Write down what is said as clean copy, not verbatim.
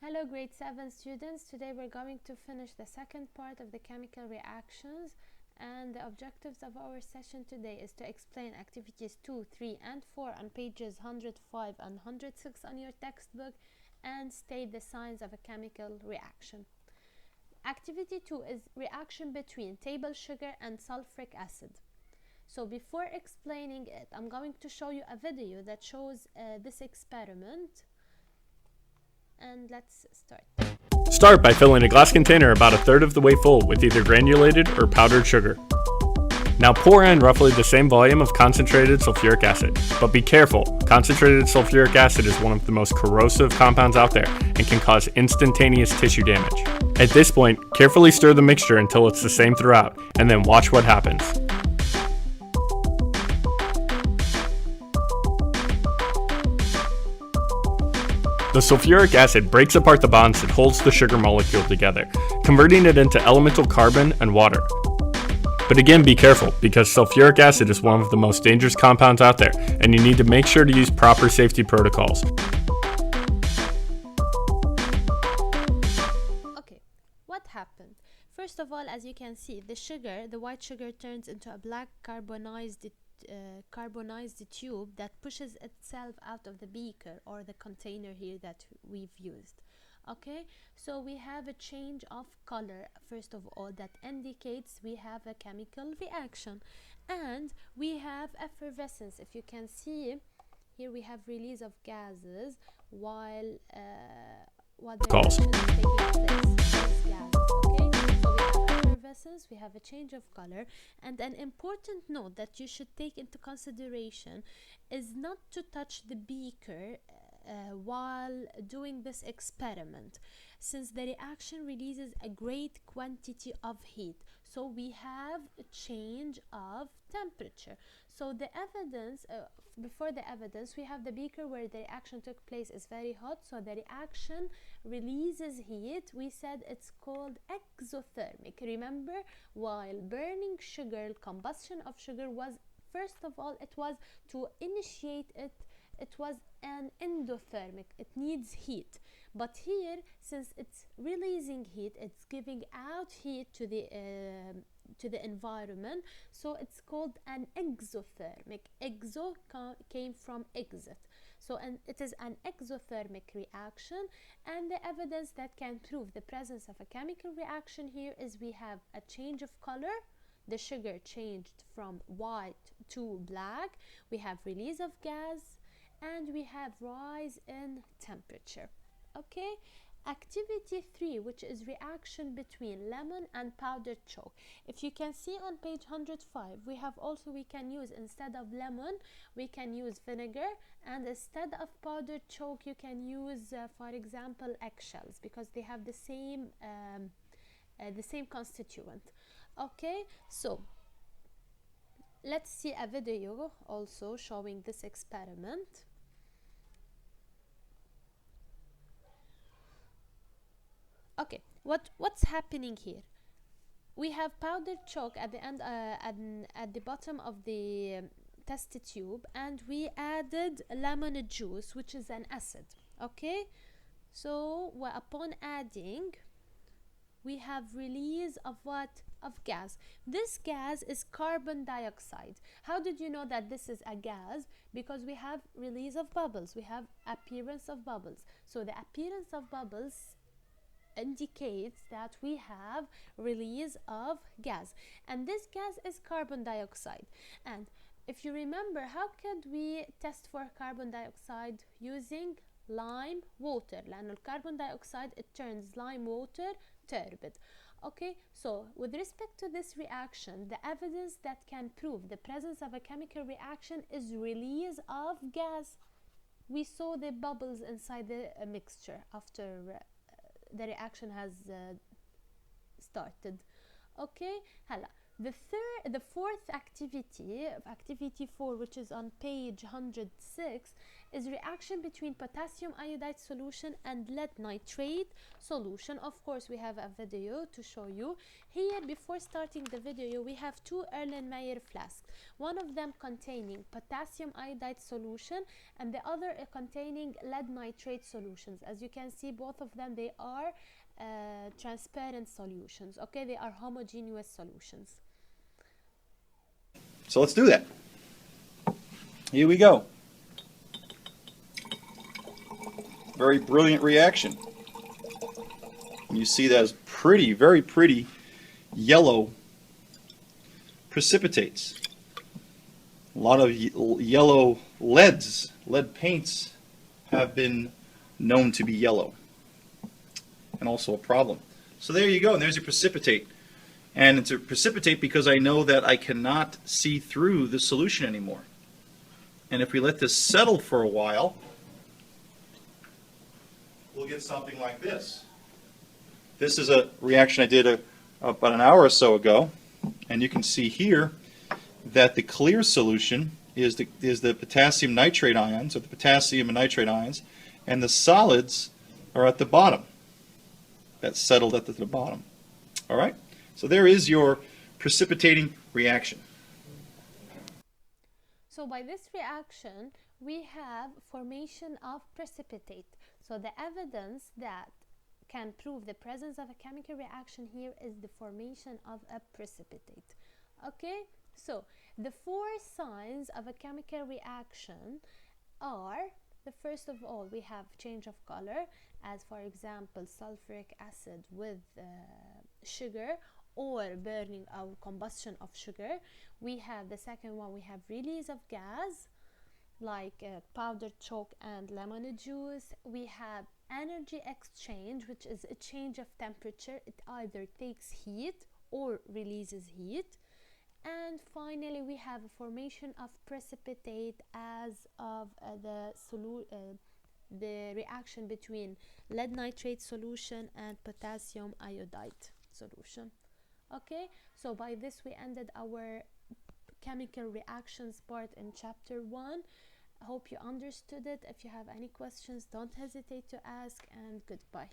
Hello grade 7 students, today we're going to finish the second part of the chemical reactions, and the objectives of our session today is to explain activities 2, 3 and 4 on pages 105 and 106 on your textbook and state the signs of a chemical reaction. Activity 2 is reaction between table sugar and sulfuric acid. So before explaining it, I'm going to show you a video that shows this experiment. And let's start. Start by filling a glass container about a third of the way full with either granulated or powdered sugar. Now pour in roughly the same volume of concentrated sulfuric acid. But be careful, concentrated sulfuric acid is one of the most corrosive compounds out there and can cause instantaneous tissue damage. At this point, carefully stir the mixture until it's the same throughout, and then watch what happens. The sulfuric acid breaks apart the bonds that holds the sugar molecule together, converting it into elemental carbon and water. But again, be careful, because sulfuric acid is one of the most dangerous compounds out there, and you need to make sure to use proper safety protocols. Okay, what happened? First of all, as you can see, the white sugar turns into a black carbonized tube that pushes itself out of the beaker or the container here that we've used. Okay, so we have a change of color first of all that indicates we have a chemical reaction, and we have effervescence. If you can see here, we have release of gases while the reaction is taking place. Gases, okay, so we have effervescence, we have a change of color, and an important note that you should take into consideration is not to touch the beaker while doing this experiment, since the reaction releases a great quantity of heat. So we have a change of temperature. So the evidence, before the evidence, we have the beaker where the reaction took place is very hot, so the reaction releases heat. We said it's called exothermic. Remember, while burning sugar, combustion of sugar was, first of all, it was to initiate it, it was an endothermic, it needs heat. But here, since it's releasing heat, it's giving out heat to the environment, so it's called an exothermic. Exo came from exit, so it is an exothermic reaction. And the evidence that can prove the presence of a chemical reaction here is we have a change of color. The sugar changed from white to black. We have release of gas, and we have rise in temperature. Okay, activity 3, which is reaction between lemon and powdered chalk. If you can see on page 105, we can use, instead of lemon, we can use vinegar, and instead of powdered chalk, you can use for example eggshells, because they have the same constituent. Okay, so let's see a video also showing this experiment. Okay, what's happening here? We have powdered chalk at the end, at the bottom of the test tube, and we added lemon juice, which is an acid. Okay, so upon adding, we have release of what? Of gas. This gas is carbon dioxide. How did you know that this is a gas? Because we have release of bubbles, we have appearance of bubbles. So the appearance of bubbles indicates that we have release of gas, and this gas is carbon dioxide. And if you remember, how could we test for carbon dioxide? Using lime water, لأنه carbon dioxide, it turns lime water turbid. Okay, so with respect to this reaction, the evidence that can prove the presence of a chemical reaction is release of gas. We saw the bubbles inside the mixture after the reaction has started. Okay, هلا The fourth activity, activity 4, which is on page 106, is reaction between potassium iodide solution and lead nitrate solution. Of course, we have a video to show you. Here, before starting the video, we have two Erlenmeyer flasks. One of them containing potassium iodide solution and the other containing lead nitrate solutions. As you can see, both of them, they are transparent solutions. Okay, they are homogeneous solutions. So let's do that. Here we go. Very brilliant reaction. You see that as pretty, very pretty yellow precipitates. A lot of yellow leads, lead paints have been known to be yellow, and also a problem. So there you go, and there's your precipitate. And it's a precipitate because I know that I cannot see through the solution anymore. And if we let this settle for a while, we'll get something like this. This is a reaction I did about an hour or so ago, and you can see here that the clear solution is the potassium nitrate ions, or the potassium and nitrate ions, and the solids are at the bottom. That's settled at the bottom. All right? So there is your precipitating reaction. So by this reaction, we have formation of precipitate. So the evidence that can prove the presence of a chemical reaction here is the formation of a precipitate. Okay, so the four signs of a chemical reaction are, the first of all, we have change of color, as for example sulfuric acid with sugar, or burning or combustion of sugar. We have the second one, we have release of gas like powdered chalk and lemon juice. We have energy exchange, which is a change of temperature. It either takes heat or releases heat. And finally, we have a formation of precipitate as of the reaction between lead nitrate solution and potassium iodide solution. Okay, so by this we ended our chemical reactions part in chapter 1. I hope you understood it. If you have any questions, don't hesitate to ask, and goodbye.